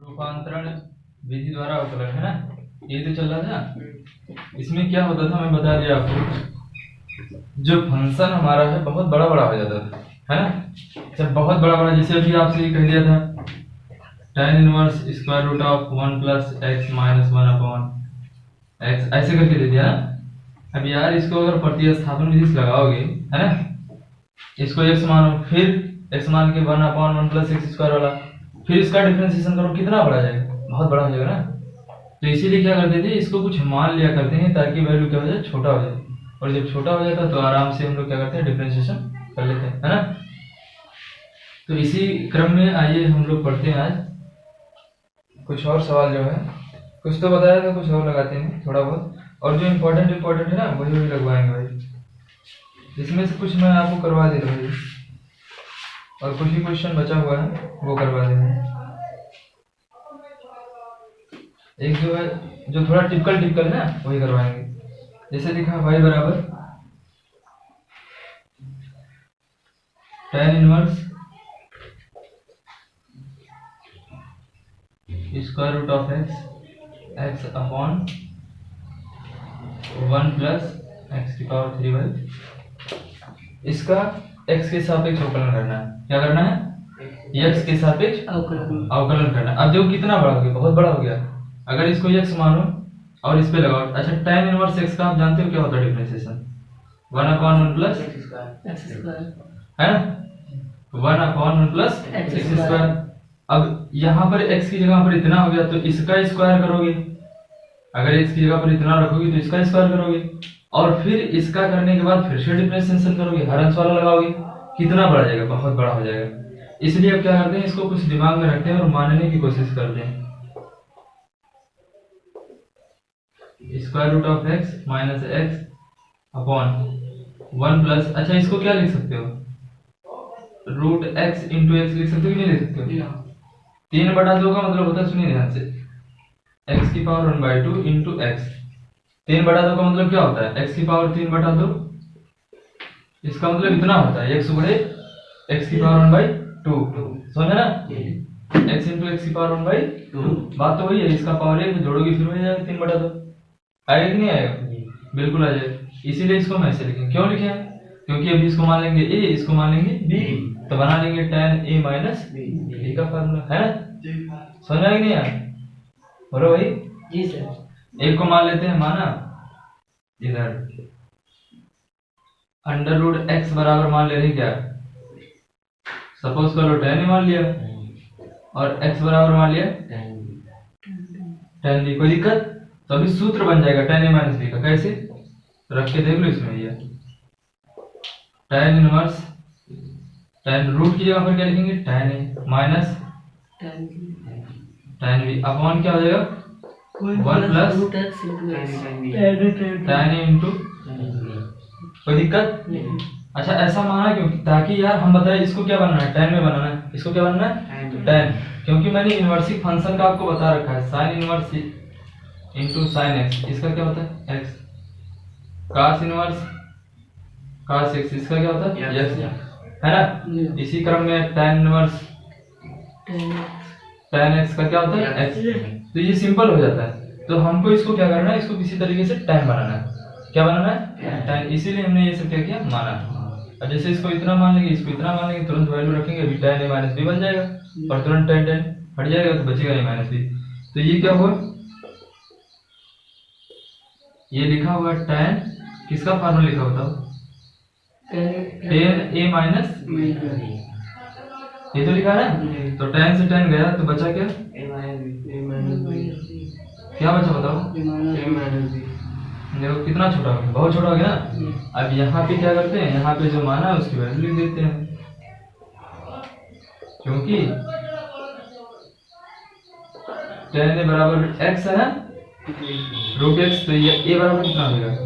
रूपांतरण विधि द्वारा अवकलन है ना, ये तो चल रहा था। इसमें क्या होता था मैं बता दिया आपको, जो फंक्शन हमारा है बहुत बड़ा बड़ा हो जाता था, है ना। जब बहुत बड़ा बड़ा, जैसे अभी आपसे ये कह दिया था tan inverse square root of 1 plus x minus 1 upon x, ऐसे करके दे दिया ना। अब यार इसको अगर प्रतिस्थापन विधि से लगाओगे, है ना, इसको x मानो, फिर x मान के 1 अपॉन 1 प्लस एक्स स्क्वायर वाला, फिर इसका डिफरेंशिएशन करो, कितना बड़ा जाएगा, बहुत बड़ा हो जाएगा ना। तो इसीलिए क्या करते थे, इसको कुछ मान लिया करते हैं ताकि वैल्यू क्या हो जाए, छोटा हो जाए। और जब छोटा हो जाता है तो आराम से हम लोग क्या करते हैं, डिफरेंशिएशन कर लेते हैं, है ना। तो इसी क्रम में आइए हम लोग पढ़ते हैं आज कुछ और सवाल जो है, कुछ तो बताया था, कुछ और लगाते हैं थोड़ा बहुत, और जो इम्पोर्टेंट है ना वही लगवाएंगे भाई। इसमें से कुछ मैं आपको करवा देता हूँ और कुछ ही क्वेश्चन बचा हुआ है वो करवा देंगे। एक जो है जो थोड़ा टिपिकल है ना वही करवाएंगे। जैसे लिखा y बराबर tan inverse square root of x upon 1 plus x की पावर 3/। इसका x के सापेक्ष अवकलन करना है। क्या करना है, x के सापेक्ष अवकलन करना है। अब जो कितना बड़ा हो गया, बहुत बड़ा हो गया। अगर इसको x मानो और इस पे लगाओ, अच्छा tan इनवर्स x का आप जानते हो क्या होता है, differentiation 1 upon 1 plus x square, है ना, 1 अपॉन 1 प्लस एक्स स्क्वायर। अब यहाँ पर x की जगह पर इतना हो गया तो इसका स्क्वायर करोगे, अगर x की जगह पर इतना रखोगे तो इसका स्क्वायर करोगे, और फिर इसका करने के बाद फिर से डिफरेंशिएशन करोगे, हर अंश वाला लगाओगे, कितना बढ़ जाएगा, बहुत बड़ा हो जाएगा। इसलिए अब क्या करते हैं, इसको कुछ दिमाग में रखते हैं और मानने की कोशिश करते हैं। Square root of x minus x upon 1 plus, अच्छा इसको क्या लिख सकते हो, रूट x इंटू एक्स लिख सकते हो कि नहीं लिख सकते हो। 3/2 का मतलब होता है, सुनिए ध्यान से, x की पावर 1/2 इंटू एक्स। 3/2 का मतलब क्या होता है, x की पावर 3/2, इसका मतलब इतना होता है x बड़े x की पावर 1/2, समझे ना, x इंटू एक्स की पावर 1/2। बात तो वही है, इसका पावर 1 जोड़ोगे फिर हो जाएगा 3/2। आएगा कि नहीं आएगा, बिल्कुल आ जाएगा। इसीलिए इसको मैं ऐसे लिखे, क्यों लिखे हैं, क्योंकि अभी इसको मान लेंगे a, इसको मान लेंगे b, तो बना लेंगे tan a माइनस b का फार्मूला, है ना। समझ आएगा नहीं यार, बोलो भाई जी सर। एक को मान लेते हैं, माना इधर अंडर रूट एक्स बराबर मान ले रहे क्या, सपोज कर लो tan ही मान लिया और x बराबर मान लिया tan b, कोई दिक्कत। तो अभी सूत्र बन जाएगा tan a माइनस b का, कैसे रख के देख लो इसमें, ये tan इनवर्स, tan रूट की जगह पर क्या लिखेंगे, tan a minus tan b upon क्या हो जाएगा 1 प्लस tan a इंटू, कोई दिक्कत। अच्छा ऐसा माना क्यों, ताकि यार हम बताए इसको क्या बनाना है, tan में बनाना है, इसको क्या बनाना है tan, क्योंकि मैंने इनवर्सिव फंक्शन का आपको बता रखा है, sin inverse into sin x, इसका क्या होता है x, cos inverse cos x, इसका क्या होता है x, है ना। इसी क्रम में tan इनवर्स tan x का क्या होता है x। तो ये सिंपल हो जाता है। तो हमको इसको क्या करना है, इसको किसी तरीके से tan बनाना है, क्या बनाना है tan, इसीलिए हमने ये सब क्या किया, माना। अब जैसे इसको इतना मान लेंगे, इसको इतना मान लेंगे, तुरंत वैल्यू रखेंगे, अभी tan a माइनस b बन जाएगा और तुरंत tan हट जाएगा तो बचेगा a माइनस b। तो ये क्या हुआ, ये लिखा हुआ tan, किसका फार्मूला लिखा बताओ, tan a माइनस, ये तो लिखा है ना। तो tan से tan गया तो बचा क्या, क्या बचा बताओ, देखो कितना छोटा हो गया, बहुत छोटा हो गया ना। अब यहाँ पे क्या करते हैं, यहाँ पे जो माना है उसकी वैल्यू लिख देते हैं, क्योंकि tan a बराबर x है ना, रूट x, तो ये a बराबर कितना हो जाएगा,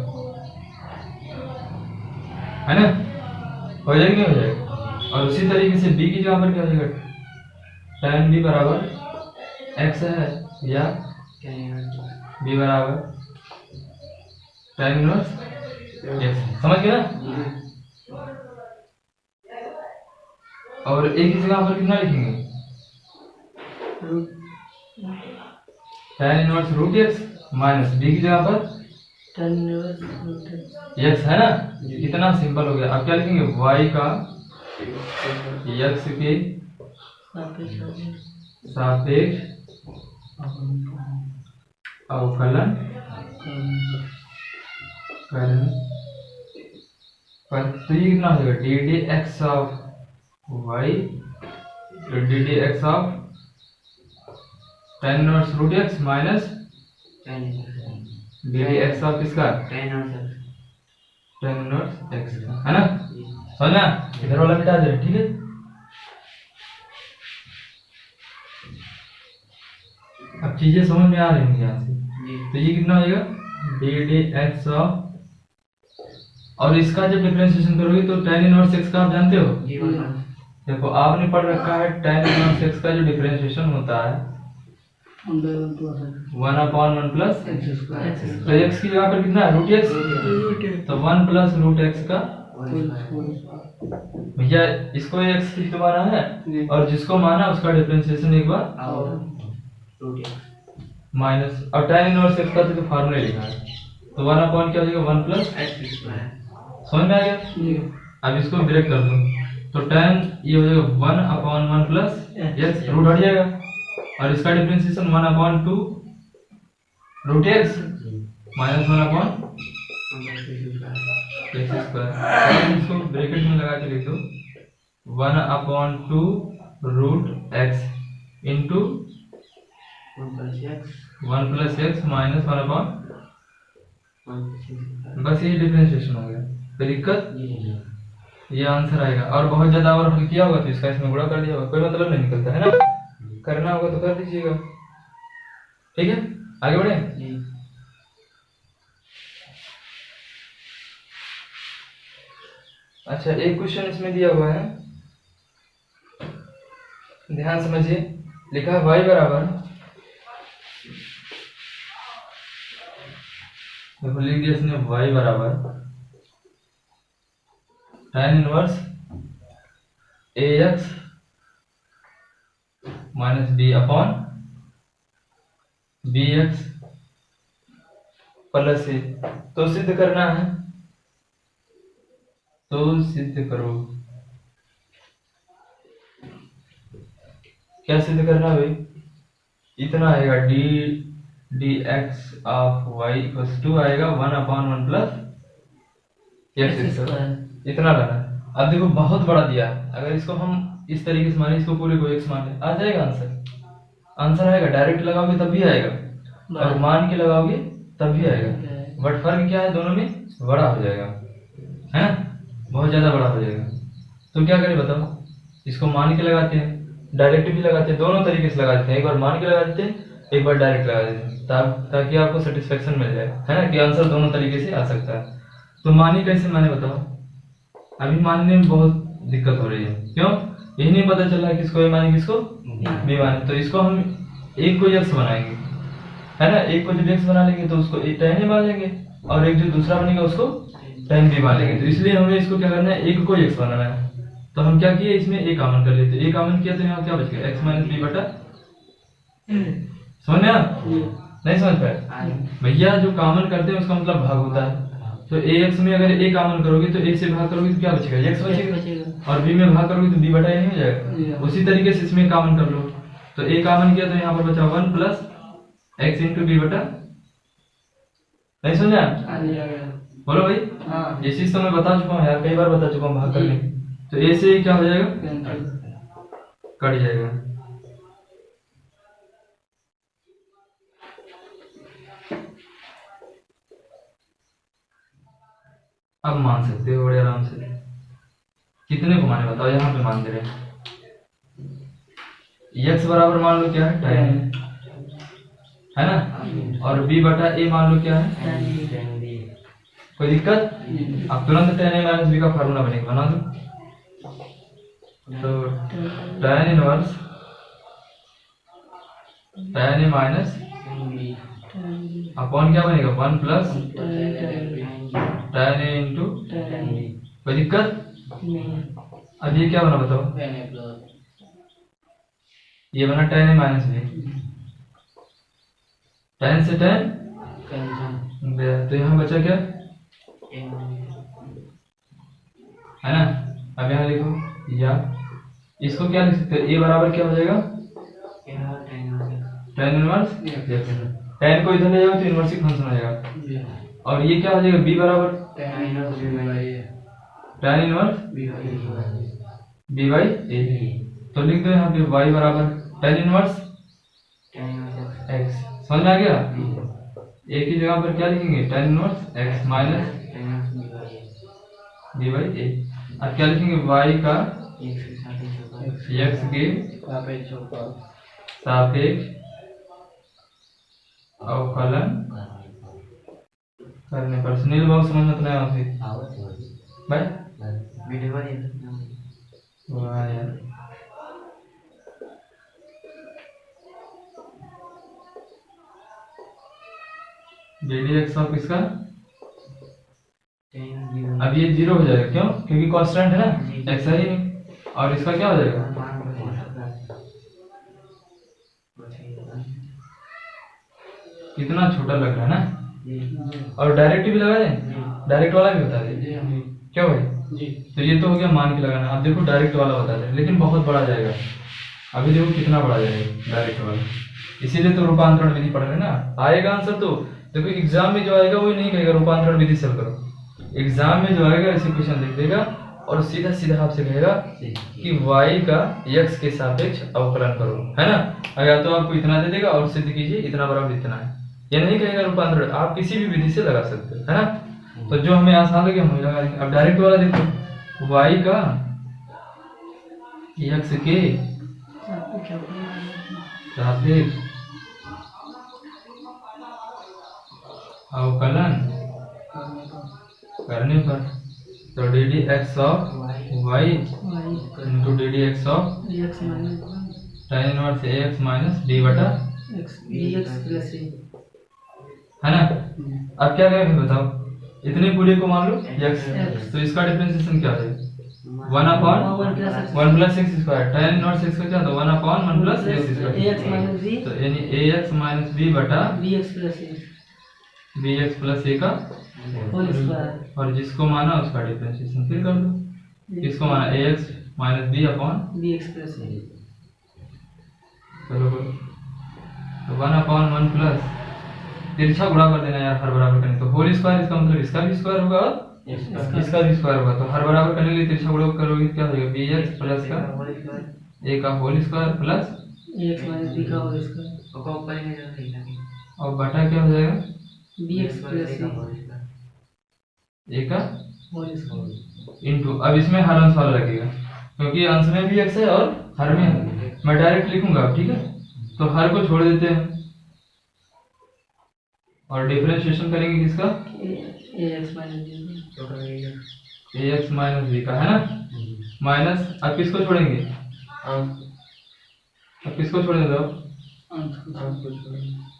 है ना, हो जाएगा नहीं हो जाएगा। और उसी तरीके से b की जगह पर क्या हो जाएगा, tan b बराबर x है, या b बराबर tan इनवर्स x, समझ गए ना। और a की जगह पर कितना लिखेंगे, tan inverse root x minus b की जगह पर tan inverse root एक्स है ना। इतना सिंपल हो गया। अब क्या लिखेंगे y का x के सापेक्ष अवकलन करने पर तो ये कितना हो जाएगा d D x of y d D x of tan inverse root x minus d D x of किसका tan इनवर्स एक्स है ना। समझना, इधर वाला मिटा दे, ठीक है। अब चीजें समझ में आ रही होंगी यहाँ से। तो ये कितना हो जाएगा डी डी एक्स ऑफ, और इसका जब डिफरेंशिएशन करोगे तो tan इनवर्स एक्स का आप जानते हो। देखो आपने पढ़ रखा है tan इनवर्स एक्स का जो डिफरेंशिएशन होता है 1/1 प्लस तो एक्स की जगह पर कितना है रूट एक्स, तो 1 प्लस रूट एक्स का भैया इसको एक्स की माना है और जिसको माना उसका डिफरेंशिएशन एक बार माइनस, और tan इनवर्स एक्स का तो फार्मूला लिखा है तो 1/, क्या हो जाएगा 1 प्लस एक्स। समझ में आ गया। अब इसको ब्रेक कर दो तो tan ये हो जाएगा 1/1 प्लस एक्स, रूट हट जाएगा, और इसका differentiation 1/2 root x minus 1/x²। इसको ब्रैकेट में लगा के लिख दो 1/2 root x into 1 plus x minus 1/, बस ये डिफरेंशिएशन हो गया। कोई दिक्कत, ये आंसर आएगा। और बहुत ज्यादा और हल किया होगा तो इसका इसमें गुणा कर दिया होगा, कोई मतलब नहीं निकलता है ना। करना होगा तो कर दीजिएगा, ठीक है। आगे बढ़े। अच्छा, एक क्वेश्चन इसमें दिया हुआ है, ध्यान समझिए। लिखा है y बराबर, देखो लिख दिया इसने y बराबर tan inverse ax minus B upon B x plus A. तो सिद्ध करना है, तो सिद्ध करो। क्या सिद्ध करना है भाई, इतना आएगा d D x of y equals to आएगा 1/1 प्लस एक्स स्क्वायर, इतना लाना है। अब देखो बहुत बड़ा दिया है, अगर इसको हम इस तरीके से माने, इसको पूरे को एक्स मान ले, आ जाएगा आंसर। आंसर आएगा, डायरेक्ट लगाओगे तब भी आएगा और मान के लगाओगे तब भी आएगा, बट फर्क क्या है दोनों में, बड़ा हो जाएगा, है ना, बहुत ज्यादा बड़ा हो जाएगा। तो क्या करें बताओ, इसको मान के लगाते हैं, डायरेक्ट भी लगाते हैं, दोनों तरीके से लगा देते हैं। एक बार मान के लगा देते हैं, एक बार डायरेक्ट लगा देते हैं, ताकि आपको सेटिस्फेक्शन मिल जाए, है ना, कि आंसर दोनों तरीके से आ सकता है। तो मानी कैसे माने बताओ, अभी मानने में बहुत दिक्कत हो रही है, क्यों, यही नहीं पता चल रहा है किसको ए माने किसको बी माने। तो इसको हम एक को एक्स बनाएंगे, है ना, एक को जब एक्स बना लेंगे तो उसको tan ए मान लेंगे, और एक जो दूसरा बनेगा उसको tan बी मान लेंगे। तो इसलिए हमें इसको क्या करना है, एक को एक्स बनाना है। तो हम क्या किए, इसमें ए कॉमन कर लेते, ए कॉमन किया तो यहाँ क्या बच गया x माइनस बी बटा, समझ में आ नहीं समझ पाए भैया, जो कॉमन करते हैं उसका मतलब भाग होता है। तो ax में अगर a कॉमन करोगे तो a से भाग करोगे तो क्या बचेगा, x बचेगा, और b में भाग करोगे तो b बटा a नहीं हो जाएगा। उसी तरीके से इसमें कॉमन कर लो, तो a कॉमन किया तो यहाँ पर बचा 1 प्लस x इंटू बी बटा, नहीं समझा, बोलो भाई। ये चीज तो मैं बता चुका हूँ यार, कई बार बता चुका हूँ भाग करने। तो a से क्या हो जाएगा, कट जाएगा। अब मान सकते हो बड़े आराम से, कितने को माने बताओ, यहाँ पे मान दे रहे x बराबर मान लो क्या है tan, है ना, और b बटा a मान लो क्या है, कोई दिक्कत। अब तुरंत tan a माइनस b का फार्मूला बनेगा, बना दो। तो tan inverse tan a minus upon क्या बनेगा 1 प्लस tan a इंटू, कोई दिक्कत। अब ये क्या बना बताओ, ये बना tan a minus b, tan से tan गया, तो यहाँ बचा क्या है ना। अब यहाँ लिखो, या इसको क्या लिख सकते हैं, a बराबर क्या हो जाएगा tan इनवर्स x। tan को इधर ले जाओ तो इनवर्स फंक्शन हो जाएगा। और ये क्या हो जाएगा, b बराबर tan inverse b by a। तो लिख दो यहाँ पे y बराबर tan इनवर्स x। समझ में आ गया। a की जगह पर क्या लिखेंगे, tan inverse x minus b by a। अब क्या लिखेंगे, y का x के सापेक्ष अवकलन करने पर। सुनील बहुत समझ में तो नहीं आती भाई। वाह यार, dx ऑफ इसका, अब ये 0 हो जाएगा, क्यों, क्योंकि कांस्टेंट है ना, x है ही नहीं। और इसका क्या हो जाएगा, कितना छोटा लग रहा है ना। और डायरेक्ट भी लगा दें, डायरेक्ट वाला भी बता दें, क्या भाई। तो ये तो हो गया मान के लगाना। अब देखो डायरेक्ट वाला बता दें, लेकिन बहुत बड़ा जाएगा। अभी देखो कितना बड़ा जाएगा डायरेक्ट वाला, इसीलिए तो रूपांतरण विधि पढ़ रहे हैं ना। आएगा आंसर तो देखो, एग्जाम में जो आएगा वो नहीं कहेगा रूपांतरण विधि से करो। एग्जाम में जो आएगा ऐसे क्वेश्चन लिख देगा और सीधा सीधा आपसे कहेगा कि y का x के सापेक्ष अवकलन करो, है ना। अगर तो आपको इतना दे देगा और सिद्ध कीजिए इतना बराबर इतना है, ये नहीं कहेगा रूपांतरण। आप किसी भी विधि से लगा सकते हो, है ना। तो जो हमें आसान लगे हम लगा देंगे। अब डायरेक्ट वाला देखो, y का x के सापेक्ष अवकलन करने पर, तो D D x of y into D D x of tan inverse ax minus d बटा है ना। अब क्या करेंगे बताओ, इतने पूरे को मान लो x, तो इसका डिफरेंशिएशन क्या है, 1 plus x square. tan inverse x का क्या था, 1 प्लस एक्स स्क्वायर। तो यानी ax माइनस b बटा bx प्लस a का होल स्क्वायर। और जिसको माना उसका डिफरेंशिएशन फिर कर दो। इसको माना ax minus b upon bx plus a। चलो बोलो, तो 1 प्लस तिरछा गुणा कर देना यार, हर बराबर करने। तो होल स्क्वायर, इसका मतलब इसका भी स्क्वायर होगा और इसका भी स्क्वायर होगा। तो हर बराबर करने के लिए तिरछा गुणा करोगे क्या हो जाएगा, bx प्लस का a का whole square plus ax minus b का होल स्क्वायर, और बटा क्या हो जाएगा bx प्लस a का होल स्क्वायर इनटू। अब इसमें हर अंश वाला लगेगा, क्योंकि अंश में भी x है और हर में मैं डायरेक्ट लिखूंगा, ठीक है। तो हर को छोड़ देते हैं और डिफरेंशिएशन करेंगे किसका, ax माइनस b का, है ना। माइनस, अब किसको छोड़ेंगे, अब किसको छोड़ देते हो,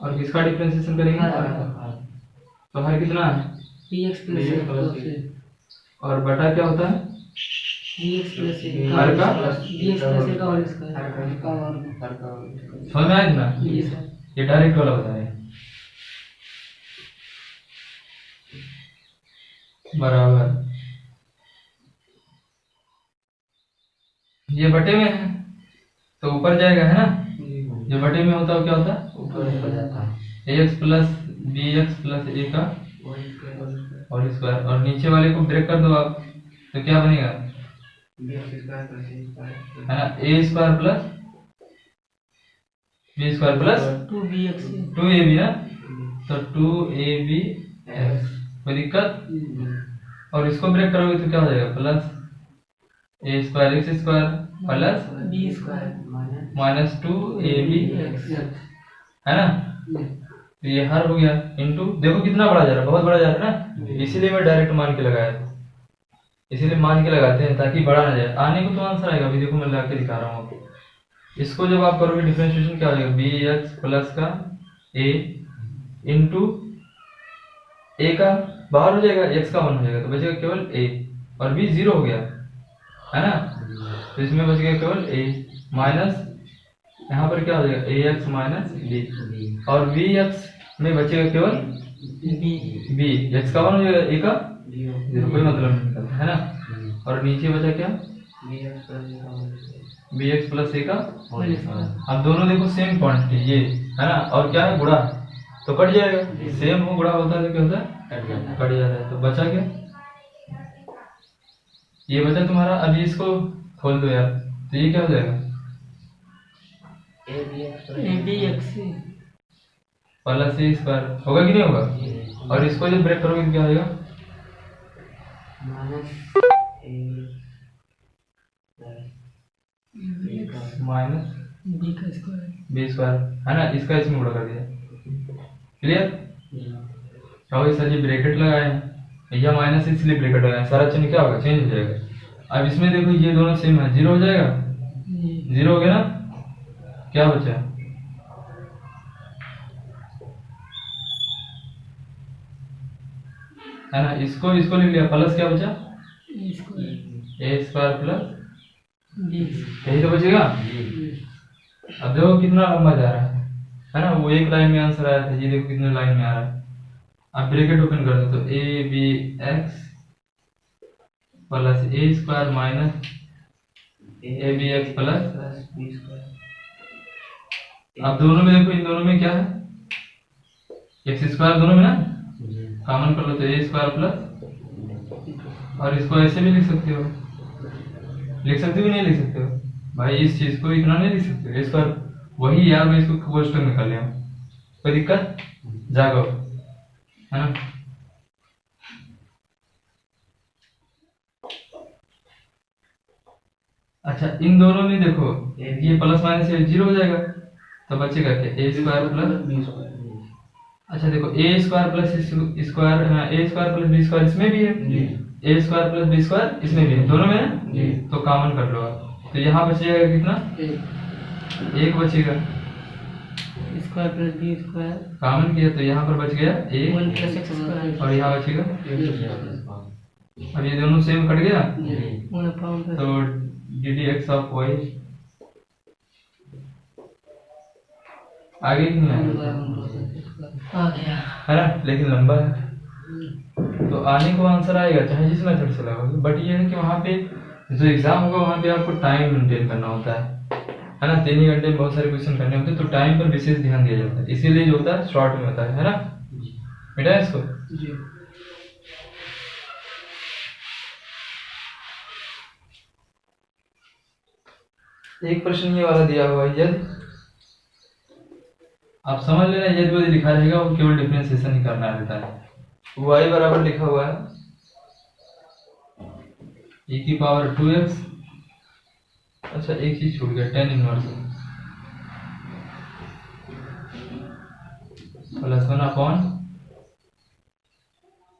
और किसका डिफरेंशिएशन करेंगे, तो हर कितना है bx प्लस a, और बटा क्या होता है bx प्लस a, हर का bx प्लस a का होल स्क्वायर। समझ में आया ना, ये डायरेक्ट वाला बता रहे हैं। बराबर ये बटे में है तो ऊपर जाएगा, है ना। जो बटे में होता है क्या होता है, ऊपर जाता है। ax plus bx plus a का होल स्क्वायर, और नीचे वाले को ब्रेक कर दो आप, तो क्या बनेगा, है ना, a square plus b square plus 2ab ना, तो 2ab x, कोई दिक्कत। और इसको ब्रेक करोगे तो क्या हो जाएगा, plus a square x square plus b square minus 2ab x, है ना। तो ये हर हो गया इनटू, देखो कितना बड़ा जा रहा है, बहुत बड़ा जा रहा है ना, इसीलिए मैं डायरेक्ट मान के लगाया था। इसीलिए मान के लगाते हैं ताकि बड़ा ना जाए, आने को तो आंसर आएगा। अभी देखो मैं लगा के दिखा रहा हूँ आपको। इसको जब आप करोगे डिफरेंशिएशन क्या हो जाएगा, bx प्लस का a इंटू a का बाहर हो जाएगा, x का 1 हो जाएगा, तो बचेगा केवल a, और b 0 हो गया, है ना। तो इसमें बच गया केवल a माइनस, यहाँ पर क्या हो जाएगा ax माइनस b, और bx में बचेगा केवल बी बी, एक्स का 1 हो जाएगा, ए का 0, कोई मतलब नहीं निकलता है ना। और नीचे बचा क्या, बी एक्स प्लस ए का। अब दोनों देखो सेम क्वांटिटी ये है ना, और क्या है गुणा, तो कट जाएगा, सेम हो गुणा होता है तो क्या होता है, कट जाता है। तो बचा क्या, ये बचा तुम्हारा। अभी इसको खोल दो यार, तो ये क्या हो जाएगा, a b x plus A square होगा कि नहीं होगा। और इसको जब ब्रेक करोगे तो क्या होगा, माइनस बी का स्क्वायर बी स्क्वायर है ना, इसका इसमें गुणा कर दिया। क्लियर, क्या सर जी ब्रैकेट लगाए हैं, यह माइनस इसलिए ब्रैकेट लगाए, सारा चिन्ह क्या होगा, चेंज हो जाएगा। अब इसमें देखो ये दोनों सेम है, 0 हो जाएगा, 0 हो गया ना, क्या बचा, है ना, इसको इसको लिख लिया, प्लस क्या बचा, ए स्क्वायर प्लस बी यही तो बचेगा। अब देखो कितना लंबा जा रहा है ना, वो एक लाइन में आंसर आया था, ये देखो कितने लाइन में आ रहा है। अब ब्रैकेट ओपन कर दो, तो a b x plus A square minus a b x plus b square. अब दोनों में देखो, इन दोनों में क्या है, एक्स स्क्वायर दोनों में ना, कॉमन कर लो तो ए स्क्वायर प्लस, और इसको ऐसे भी लिख सकते हो, लिख सकते हो नहीं लिख सकते हो भाई, इस चीज को इतना नहीं लिख सकते हो, स्क्वायर वही यार, मैं इसको क्वेश्चन निकाल लिया, कोई दिक्कत, जागो है ना। अच्छा इन दोनों में देखो, ये प्लस माइनस 0 हो जाएगा, तो बचेगा क्या, A square plus b square. अच्छा देखो ए स्क्वायर प्लस स्क्वायर, ए स्क्वायर प्लस बी स्क्वायर इसमें भी है, ए स्क्वायर प्लस बी स्क्वायर इसमें भी है, दोनों में है, तो कॉमन कर लो आप, तो यहाँ बचेगा कितना, एक बचेगा, square plus b square common किया तो यहाँ पर बच गया एक, 1 प्लस एक्स स्क्वायर और यहाँ बचेगा, अब ये दोनों सेम कट गया, 1 अपॉन तो D D x of y आगे नहीं आया, आ गया है ना, लेकिन लंबा है, तो आने को आंसर आएगा चाहे जिस मेथड से लगाओगे। बट ये है कि वहाँ पे जो एग्जाम होगा वहाँ पे आपको टाइम मेंटेन करना होता है ना, 3 ही घंटे में बहुत सारे क्वेश्चन करने होते हैं, तो टाइम पर विशेष ध्यान दिया जाता है, इसीलिए जो होता है शॉर्ट में होता है ना, बेटा इसको जी। एक प्रश्न ये वाला दिया हुआ है, यदि आप समझ लेना, यदि लिखा रहेगा वो केवल डिफरेंशिएशन ही करना रहता है। y बराबर लिखा हुआ है e की पावर 2x, अच्छा एक चीज छूट गया, tan inverse plus 1 upon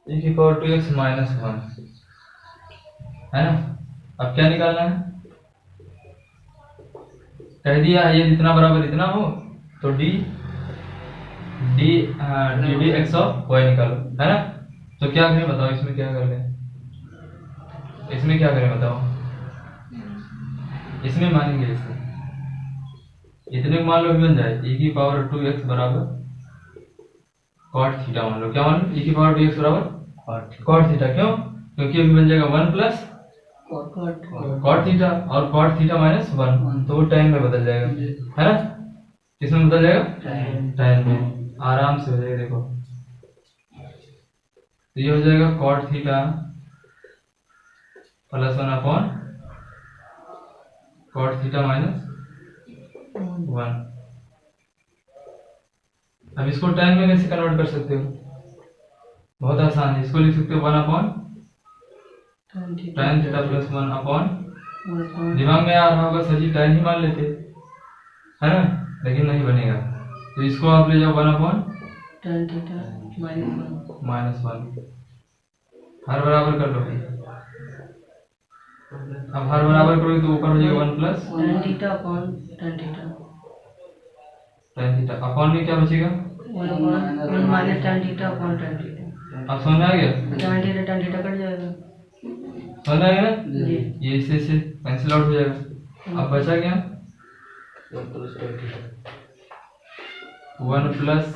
e की पावर 2x माइनस 1, है ना। अब क्या निकालना है, कह दिया है ये इतना बराबर इतना हो, तो D D x of y निकालो, है ना। तो क्या करें बताओ, इसमें क्या कर लें, इसमें क्या करें बताओ, इसमें मानेंगे इसको, इतने को मान लो बन जाए e की पावर 2x बराबर cot थीटा, मान लो क्या मान लो, e की पावर 2x बराबर cot थीटा, क्यों, क्योंकि अभी बन जाएगा 1 प्लस cot थीटा, और cot थीटा माइनस 1, तो वो टाइम में बदल जाएगा, है ना, किसमें बदल जाएगा, टाइम में, आराम से हो जाएगा। देखो तो ये हो जाएगा cot theta plus 1 upon cot theta minus 1। अब इसको टाइम में कैसे कन्वर्ट कर सकते हो, बहुत आसान है, इसको लिख सकते हो 1 upon tan theta plus 1 upon, दिमाग में आ रहा होगा सर जी tan ही मान लेते, है ना, लेकिन नहीं बनेगा, तो इसको आप ले जाओ 1 अपॉन tan थीटा माइनस 1, हर बराबर कर लो, अब हर बराबर करोगे तो ऊपर हो जाएगा 1 plus tan theta upon tan theta, tan theta upon में क्या बचेगा, 1 minus tan theta upon tan theta, अब समझ में आ गया, tan थीटा कट जाएगा, समझ में आ गया ना, जी। ये इससे कैंसिल आउट हो जाएगा। अब बचा क्या, 1 plus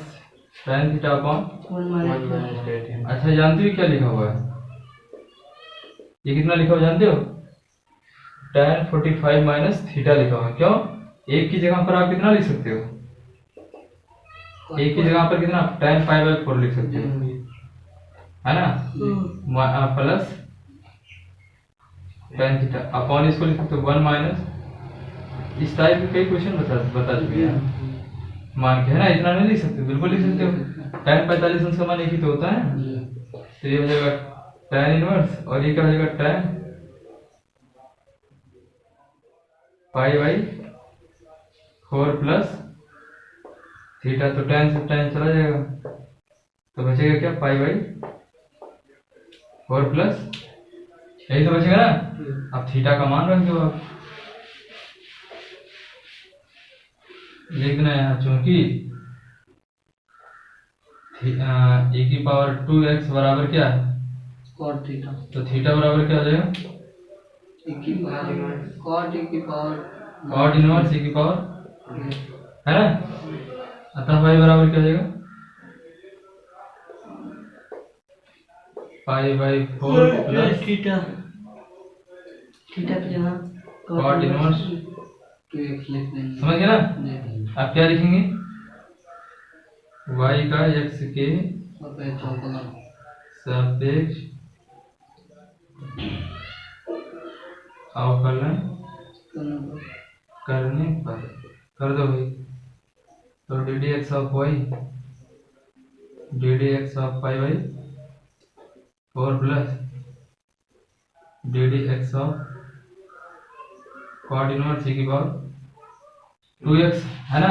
tan theta upon 1 minus अच्छा जानते हो क्या लिखा हुआ है? ये कितना लिखा हुआ जानते हो? tan 45 माइनस थीटा लिखा हुआ है। क्यों? एक की जगह पर आप कितना लिख सकते हो? एक की जगह पर कितना tan 5/4 लिख सकते हो, है ना? प्लस tan थीटा अपॉन इसको लिख सकते हो 1 माइनस। इस टाइप के कई क्वेश्चन बता चुके हैं मान के, है ना? इतना नहीं लिख सकते, बिल्कुल लिख सकते हो। tan 45 अंश का मान एक ही तो होता है, तो ये हो जाएगा tan इनवर्स और ये क्या हो जाएगा tan π/4 प्लस थीटा। तो tan से tan चला जाएगा तो बचेगा क्या π/4 प्लस, यही तो बचेगा ना। अब थीटा का मान रख दो आप, लिखना है यहाँ चूंकि e की पावर 2x बराबर क्या है cot थीटा, तो थीटा बराबर क्या हो जाएगा cot e की पावर cot इनवर्स e की पावर, है ना? अतः y बराबर क्या हो जाएगा π/4 प्लस थीटा की जगह cot इनवर्स 2x लिख देंगे, समझ गए ना? आप क्या लिखेंगे? y का x के सापेक्ष अवकलन करने पर कर दो भाई। तो D D x of Y π/4 plus D D x of cot inverse e की पावर 2x, है ना?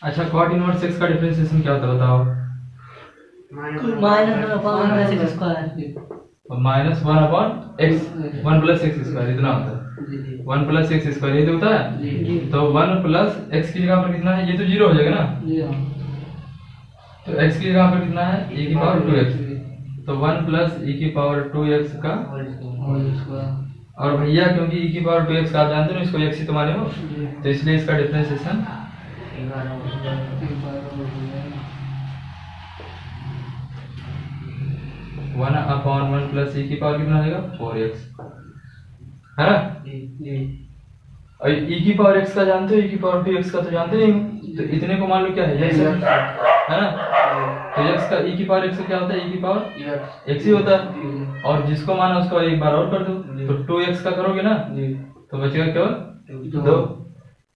अच्छा कॉट इनवर्स x का डिफरेंशिएशन क्या होता है बताओ? Minus 1 upon x, 1 plus x square इतना होता है। 1 प्लस x स्क्वायर ये तो होता है, तो 1 प्लस x की जगह पर कितना है? ये तो 0 हो जाएगा ना, तो x की जगह पर कितना है e की पावर 2x, तो 1 प्लस e की पावर 2x का, और भैया क्योंकि e की पावर 2x का आप जानते हो इसको x ही तो माने हो, तो इसलिए इसका डिफरेंशिएशन 1 अपॉन 1 प्लस e की पावर कितना हो जाएगा 4x, है ना? और e की पावर x का जानते हो, e की पावर 2x का तो जानते नहीं हो, तो इतने को मान लो क्या है x, है ना? तो x का e की पावर x का क्या होता है? e की पावर x ही होता है, और जिसको माना उसको एक बार और कर दो, तो 2x का करोगे ना तो बचेगा केवल 2,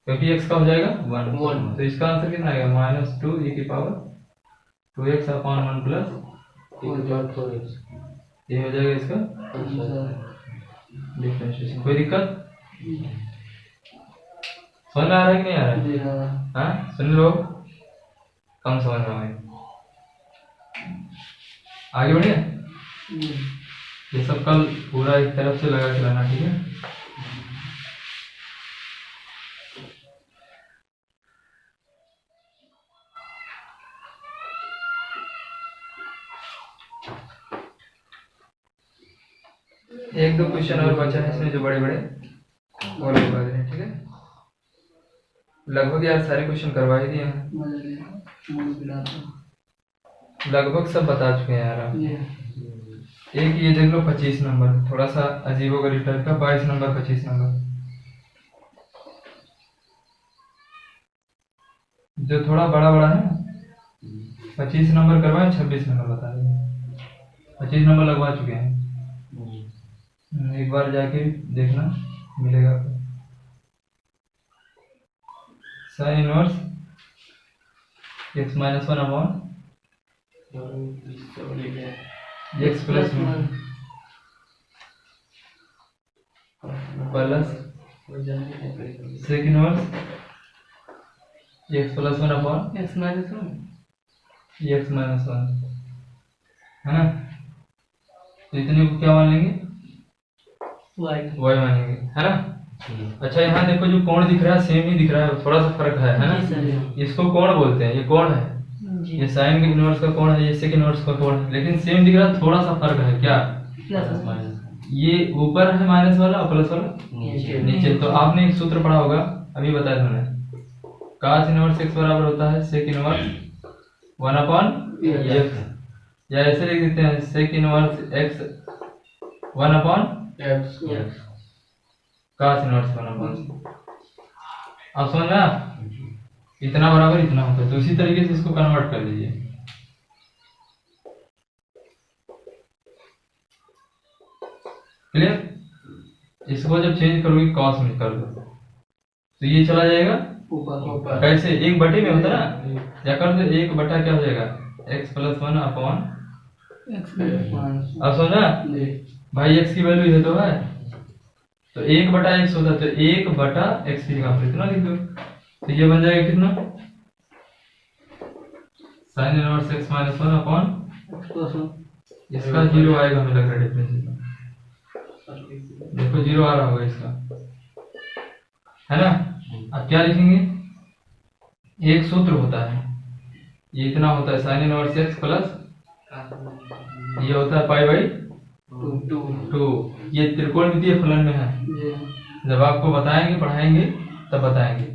क्योंकि x का हो जाएगा 1, तो इसका आंसर कितना आएगा -2 e की पावर 2x अपॉन 1 प्लस ये हो जाएगा इसका डिफरेंशिएशन। कोई दिक्कत समझ में आ रहा है कि नहीं आ रहा है? हाँ सुन लो, कम समझ में आए, आगे बढ़िए। ये सब कल पूरा एक तरफ से लगा के लाना, ठीक है? एक दो क्वेश्चन और बचा है इसमें जो बड़े बड़े वो लोग बता दें, ठीक है? लगभग यार सारे क्वेश्चन करवा ही दिए हैं, लगभग सब बता चुके हैं यार आप। एक ये देख लो 25 नंबर, थोड़ा सा अजीबोगरीब टाइप का, 22 नंबर 25 नंबर, जो थोड़ा बड़ा बड़ा है 25 नंबर करवाए, 26 नंबर बता देंगे, 25 नंबर लगवा चुके हैं। एक बार जाके देखना मिलेगा आपको। Sine inverse x minus 1 upon x plus 1 plus sec inverse x plus 1 upon x minus 1, है ना? तो इतने को क्या मान लेंगे? y मानेंगे, है ना? अच्छा यहाँ देखो जो कोण दिख रहा है सेम ही दिख रहा है, थोड़ा सा फर्क है ना? इसको कोण बोलते हैं, ये कोण है, ये साइन के इनवर्स का कोण है, ये सेक इनवर्स का कोण है, लेकिन सेम दिख रहा है, थोड़ा सा फर्क है। क्या? ये ऊपर है माइनस वाला और प्लस वाला नीचे। तो आपने एक सूत्र पढ़ा होगा, अभी बताया मैंने, cos इनवर्स x बराबर होता है sec inverse one upon X, या ऐसे लिख देते हैं sec inverse X one upon X cos inverse one upon. आप समझ में आप इतना बराबर इतना होता है, तो उसी तरीके से इसको कन्वर्ट कर दीजिए। क्लियर? इसको जब चेंज करोगे कॉस में कर दो तो ये चला जाएगा ऊपर कैसे, एक बटे में होता है ना, या कर दो एक बटा क्या हो जाएगा एक्स प्लस वन अपॉन। अब समझा भाई, एक्स की वैल्यू है तो है, तो एक बटा एक्स होता है, तो एक बटा एक्स की जगह पर इतना लिख दो, तो ये बन जाएगा कितना sign inverse x minus one upon, इसका जीरो आएगा हमें लग रहा है डिफरेंस, देखो जीरो आ रहा होगा इसका, है ना। अब क्या लिखेंगे, एक सूत्र होता है, ये इतना होता है साइन इनवर्स एक्स प्लस ये होता है पाई बाई टू, ये त्रिकोणमितीय फलन में है, जब आपको बताएंगे पढ़ाएंगे तब बताएंगे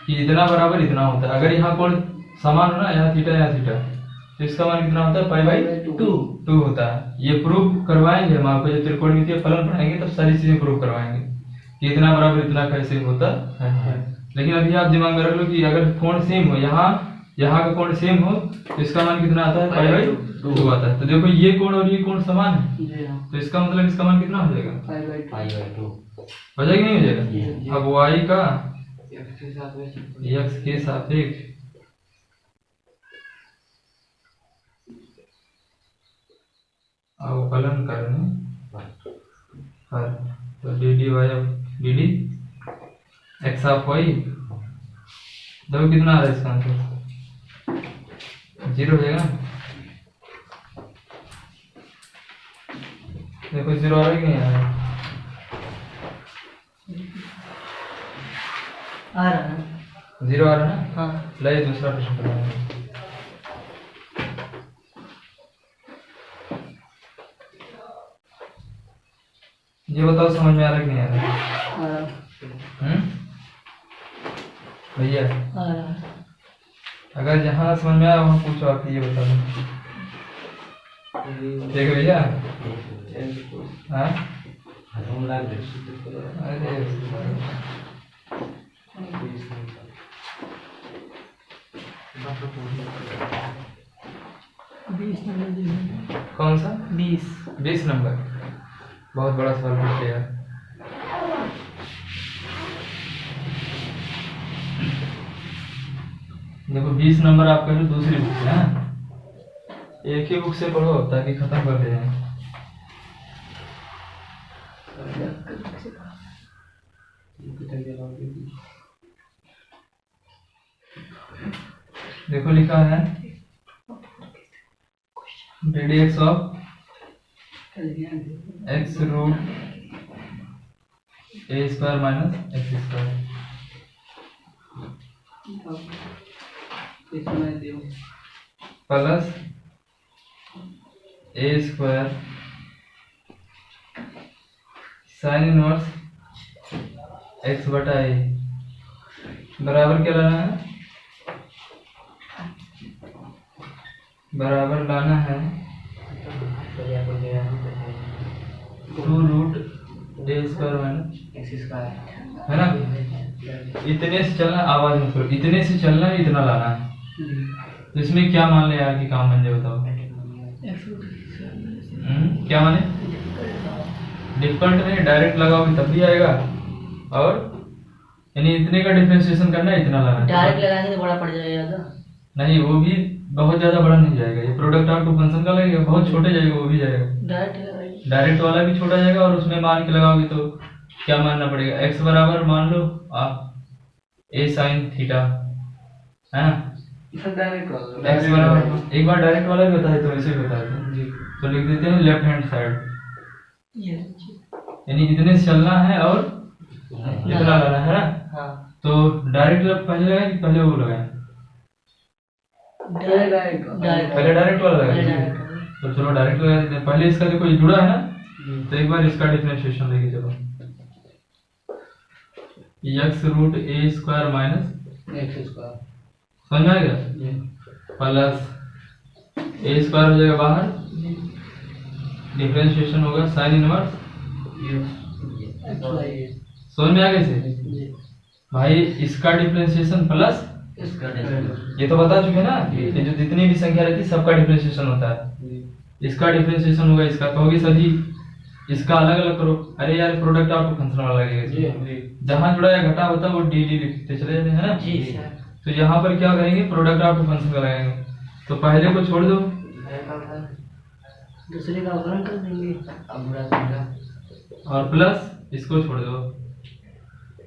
कि इतना बराबर इतना होता है। अगर यहाँ कोण समान हो ना, यहाँ थीटा, तो इसका मान कितना होता है पाई बाई टू होता है। ये प्रूव करवाएंगे हम आपको, जब त्रिकोणमितीय फलन पढ़ाएंगे तब सारी चीजें प्रूव करवाएंगे कि इतना बराबर इतना कैसे होता है। लेकिन अभी आप दिमाग में रख लो कि अगर कोण सेम हो, यहाँ का कोण सेम हो तो इसका मान कितना आता है पाई बाई टू आता है। तो देखो ये कोण और ये कोण समान है, तो इसका मतलब इसका मान कितना हो जाएगा पाई बाई टू हो जाएगा नहीं हो जाएगा। अब y का x के सापेक्ष अवकलन करने पर, तो D d y d D x of y, देखो कितना आ रहा है इसका आंसर, जीरो हो जाएगा। देखो जीरो आ रहा है कि नहीं आ रहा है, आ रहा है, जीरो आ रहा है ना। हाँ लाइए दूसरा प्रश्न कराएंगे। ये बताओ समझ में आ रहा है कि नहीं आ रहा है? आ रहा भैया आ रहा अगर जहाँ समझ में आया वहाँ पूछो, आप ये बता दो ठीक है भैया। हाँ अरे कौन सा 20 नंबर, बहुत बड़ा सवाल पूछ लिया। देखो 20 नंबर आपका जो दूसरी बुक से है, एक ही बुक से पढ़ो ताकि खत्म कर दे। देखो लिखा है d x of x root a square minus x square plus A square sine inverse x बटा ए बराबर क्या लाना है, बराबर लाना है 2 root a square minus x square, है ना। इतने से चलना, आवाज मत करो, इतने से चलना है, इतना लाना है। तो इसमें क्या मान ले यार कि काम बन जाए, बताओ क्या माने, डिफरेंट नहीं, डायरेक्ट लगाओगे तब भी आएगा, और यानी इतने का डिफरेंशिएशन करना है, इतना लाना है। डायरेक्ट लगाएंगे तो बड़ा पड़ जाएगा, नहीं वो भी बहुत ज्यादा बड़ा नहीं जाएगा, ये प्रोडक्ट आपको फंक्शन का लगेगा, बहुत छोटे जाएगा, वो भी जाएगा। डायरेक्ट वाला भी छोटा जाएगा, और उसमें मान के लगाओगे तो क्या मानना पड़ेगा, x बराबर मान लो आप a साइन थीटा, है ना। x बराबर, एक बार डायरेक्ट वाला भी बताए तो ऐसे भी बताए थे, तो लिख देते हैं लेफ्ट हैंड साइड, यानी इतने से चलना है और इतना लाना है ना। तो डायरेक्ट पहले लगाए कि पहले वो लगाए, पहले डायरेक्ट वाला लगाए, तो चलो डायरेक्ट लगा देते हैं। पहले इसका देखो ये जुड़ा है ना, तो एक बार इसका डिफरेंशिएशन लेके चलो, x root a square minus x square समझ में आ गया, प्लस ए स्क्वायर हो जाएगा बाहर, डिफरेंशिएशन होगा साइन इनवर्स, समझ में आ गया इसे भाई। इसका डिफरेंशिएशन प्लस ये तो बता चुके ना कि जो जितनी भी संख्या रहती है सबका डिफरेंशिएशन होता है। इसका डिफरेंशिएशन होगा इसका, कहोगे सर जी इसका अलग अलग करो। अरे यार प्रोडक्ट आपको फंक्शन वाला लगेगा, जहां जुड़ा या घटा होता है वो डी डी लिखते चले जाते हैं ना। जी सर। तो यहाँ पर क्या करेंगे, प्रोडक्ट आपको फंक्शन का लगाएंगे। तो पहले को छोड़ दो दूसरे का अवकलन कर देंगे। और प्लस इसको छोड़ दो,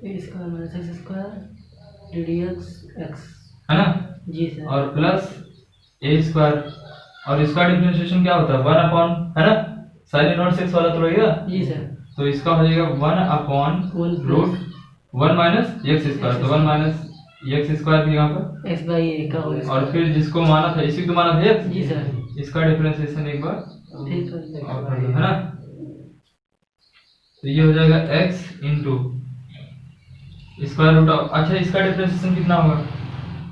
A square minus x square D X है ना। जी सर। और प्लस ए स्क्वायर, और इसका डिफरेंशिएशन क्या होता है 1 अपॉन, है ना, साइन इनवर्स एक्स वाला तो रहेगा। जी सर। तो इसका हो जाएगा 1 upon root 1 minus x square, तो 1 माइनस एक्स स्क्वायर भी यहाँ पर एक्स बाई ए का होगा। और फिर जिसको माना था इसी को माना था एक्स। जी सर। इसका डिफरेंशिएशन एक बार ठीक है। और कर दो, है ना। तो ये हो जाएगा x into square root of, अच्छा इसका डिफरेंशिएशन कितना होगा,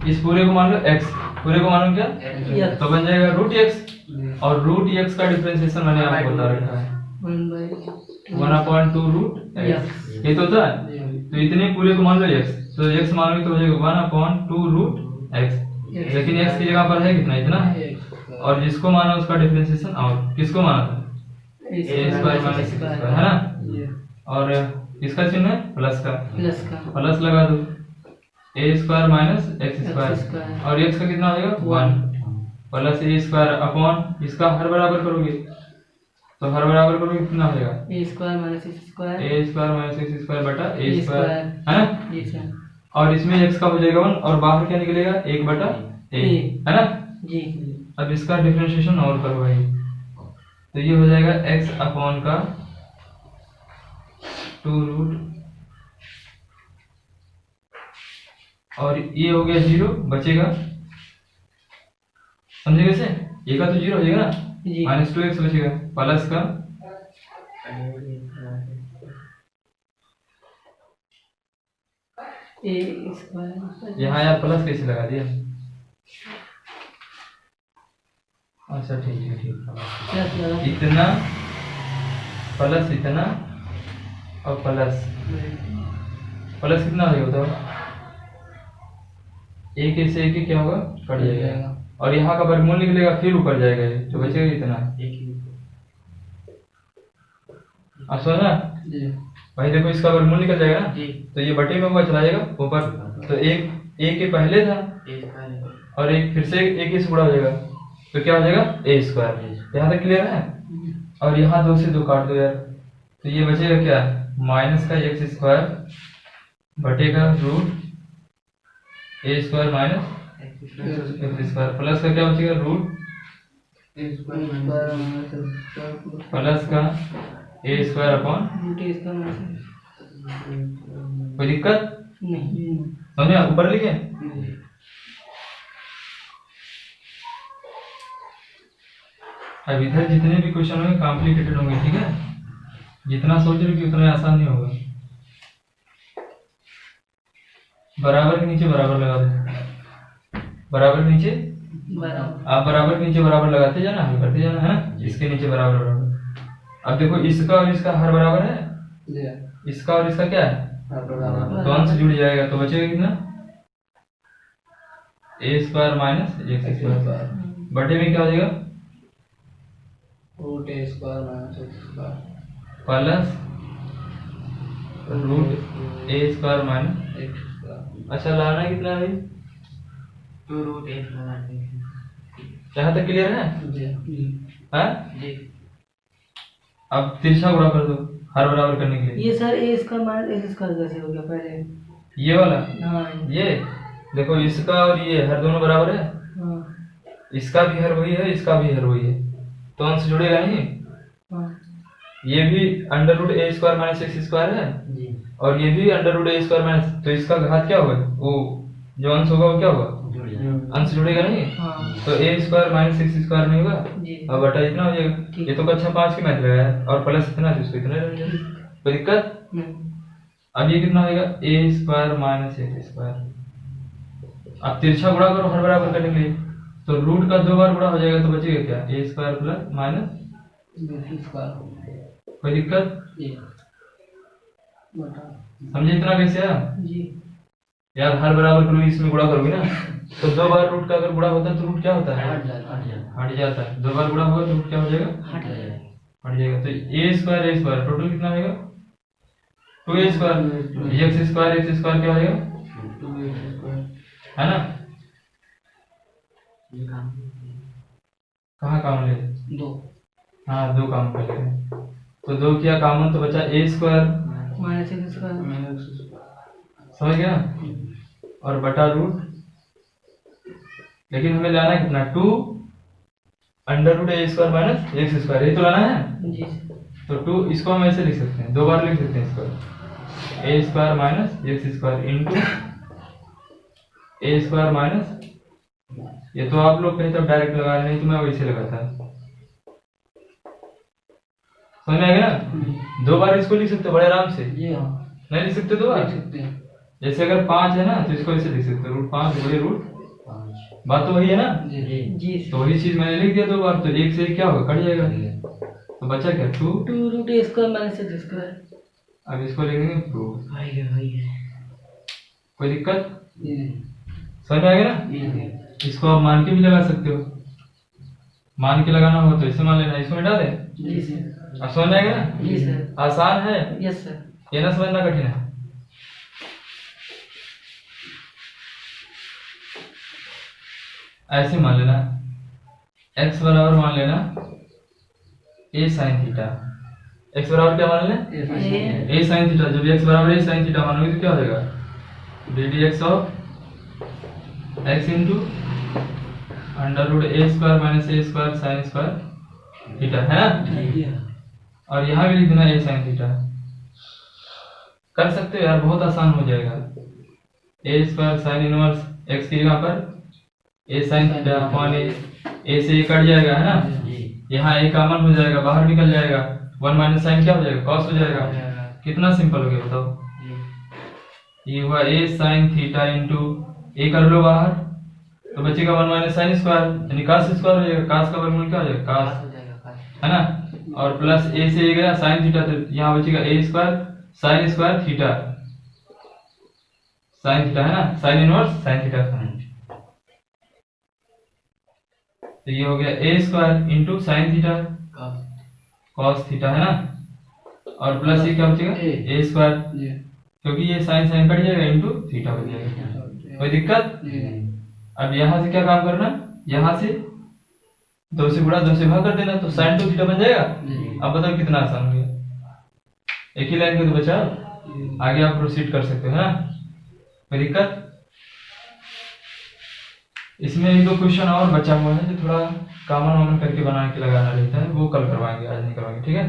इस पूरे को मान लो x, पूरे को मानो क्या, X। तो बन जाएगा रूट x, और रूट x का डिफरेंशिएशन मैंने आपको बता रखा है 1/2 रूट x, ये तो होता है। तो इतने पूरे को मान लो x, तो x मानोगे तो हो जाएगा 1/2 रूट x, लेकिन x की जगह पर है कितना, इतना, और जिसको माना उसका डिफरेंशिएशन, और किसको माना था a square minus x square, है ना। और इसका चिन्ह है प्लस का, प्लस लगा दो a square minus x square, और x का कितना हो जाएगा 1 प्लस a स्क्वायर अपॉन इसका हर बराबर करोगे, तो हर बराबर करोगे कितना हो जाएगा A square minus x square, a square minus x square बटा a स्क्वायर, है ना। जी सर। और इसमें x का हो जाएगा 1, और बाहर क्या निकलेगा 1 बटा a, है ना। जी। अब इसका डिफरेंशिएशन और करो भाई, तो ये हो जाएगा x अपॉन का 2 रूट, और ये हो गया 0, बचेगा, समझे कैसे, ये का तो 0 हो जाएगा ना, जी। माइनस 2x बचेगा, प्लस का ए स्क्वायर, यहाँ यार प्लस कैसे लगा दिया, अच्छा ठीक है ठीक है, इतना प्लस इतना और प्लस प्लस कितना हो जाएगा, एक से एक क्या होगा कट जाएगा, और यहाँ का वर्गमूल निकलेगा, फिर ऊपर जाएगा ये, तो बचेगा इतना। आप समझना भाई, देखो इसका वर्गमूल निकल जाएगा ना, तो ये बटे में होगा चला जाएगा ऊपर, तो एक के पहले था और एक फिर से एक ही से गुणा हो जाएगा, तो क्या हो जाएगा a स्क्वायर। यहाँ तक क्लियर है। और यहाँ 2 से 2 काट दो यार, तो ये बचेगा क्या, माइनस का एक्स स्क्वायर बटेगा root a square minus x square, plus का क्या बचेगा रूट प्लस का a स्क्वायर अपॉन, कोई दिक्कत नहीं। समझे, ऊपर लिखे। अब इधर जितने भी क्वेश्चन होंगे कॉम्प्लिकेटेड होंगे, ठीक है, जितना सोच रहे कि उतना आसान नहीं होगा। बराबर के नीचे बराबर लगा दो, बराबर के नीचे आप बराबर के नीचे बराबर लगाते जाना, हल करते जाना, है ना, इसके नीचे बराबर बराबर। अब देखो इसका और इसका हर बराबर है, इसका और इसका क्या है, तो अंश जुड़ जाएगा, तो बचेगा कितना a square minus x square, बटे में क्या हो जाएगा root a square minus x square plus root a square minus x square. अच्छा लाना कितना है भाई, 2 रूट a स्क्वायर। यहाँ तक क्लियर है, हैं? जी। अब तिरछा गुणा कर दो हर बराबर करने के लिए। ये सर ए स्क्वायर माइनस एक्स स्क्वायर कैसे हो गया पहले, ये वाला, हाँ ये देखो इसका और ये हर दोनों बराबर है, हाँ इसका भी हर वही है, इसका भी हर वही है, तो अंश जुड़ेगा नहीं। हाँ। ये भी under root a square minus x square है, और ये भी under root a square minus, तो इसका घात क्या होगा, वो जो अंश होगा वो क्या होगा, अंश जुड़ेगा नहीं, हाँ। तो a square minus x square नहीं होगा, जी। अब बटा इतना हो जाएगा। ये तो कक्षा 5 की मैथ लगाया है, और प्लस इतना जिसको इतना रह जाएगा, कोई दिक्कत। अब ये कितना होगा a square minus x square, अब तिरछा गुणा करो हर बराबर करने के लिए, तो रूट का 2 बार गुणा हो जाएगा तो बचेगा क्या, A square plus minus, B square कोई दिक्कत? ए बटा समझे इतना कैसे है जी यार? हर बराबर करोगे इसमें गुणा करोगे ना, तो 2 बार रूट का अगर गुणा होता है तो रूट क्या होता है, हट जाता है। 2 बार गुणा होगा तो रूट क्या हो जाएगा, हट जाएगा। हट जाएगा। तो ए स्क्वायर टोटल कितना होगा, 2a स्क्वायर, एक्स स्क्वायर क्या हो जाएगा, 2x स्क्वायर है ना? ये काम कहाँ काम ले, 2 हाँ 2 काम कर लेंगे। तो 2 किया कॉमन तो बचा A square, minus x square minus square समझ गया? और बटा रूट, लेकिन हमें लाना है कितना, 2 under root a square minus x square, ये तो लाना है। जी तो 2 इसको हम ऐसे लिख सकते हैं, 2 बार लिख सकते हैं इसको, A square minus x square into A square minus, ये तो आप लोग कहीं तब डायरेक्ट लगा रहे, नहीं तो मैं वैसे लगाता। समझ में आ गया ना? 2 बार इसको लिख सकते हो बड़े आराम से, ये हाँ नहीं लिख सकते 2 बार? लिख सकते हैं जैसे अगर 5 है ना तो इसको ऐसे लिख सकते हो, रूट 5 बड़े रूट 5 बात तो वही है ना? जी जी तो वही चीज मैंने लिख दिया 2 बार, तो 1 से 1 क्या होगा, कट जाएगा। तो बचा क्या, 2। 2 root a square minus x square. अब इसको लिखेंगे प्रूफ, भाई कोई दिक्कत? ये समझ में आ गया ना? ये इसको आप मान के भी लगा सकते हो, मान के लगाना हो तो इसे मान लेना, इसको मिटा दें। जी सर। अब समझ में आ गया ना? जी सर। आसान है यस सर। ये, ना समझना कठिन है। ऐसे मान लेना, x बराबर मान लेना a sin थीटा, x बराबर क्या मान लेना, a sin थीटा। जब x बराबर a sin थीटा मानोगे तो क्या हो जाएगा, d D x of x into under root a square minus a square sine square theta, है ना? और यहाँ भी लिख देना a sin थीटा। कर सकते हो यार, बहुत आसान हो जाएगा। A square sine inverse x की जगह पर ए साइन थीटा अपॉन ए से ये कट जाएगा, है ना? यहाँ ए कॉमन हो जाएगा, बाहर निकल जाएगा, 1 माइनस साइन क्या हो जाएगा, कॉस हो जाएगा। कितना सिंपल हो गया बताओ, ये हुआ ए साइन थीटा इंटू ए कर लो बाहर तो बचेगा 1 माइनस साइन स्क्वायर, यानी कास स्क्वायर हो जाएगा। कास का वर्गमूल क्या हो जाएगा, कास, है ना? और प्लस ए से ए गया साइन थीटा, तो यहाँ बचेगा A square sine square theta, sine theta, है ना? Sine inverse sine theta. तो ये हो गया A square into sine theta cos theta, है ना? और प्लस ये क्या बचेगा, ए स्क्वायर, क्योंकि ये साइन साइन कट जाएगा इंटू थीटा बच जाएगा। कोई दिक्कत? अब यहाँ से क्या काम करना, यहाँ से 2 से गुणा 2 से भाग कर देना, तो साइन 2 थीटा बन जाएगा। अब बताओ कितना आसान हो गया, एक ही लाइन का तो बचा, आगे आप प्रोसीड कर सकते हो, है ना? कोई दिक्कत? इसमें 1-2 क्वेश्चन और बचा हुआ है जो थोड़ा कॉमन करके बना के लगाना रहता है, वो कल करवाएंगे, आज नहीं करवाएंगे, ठीक है?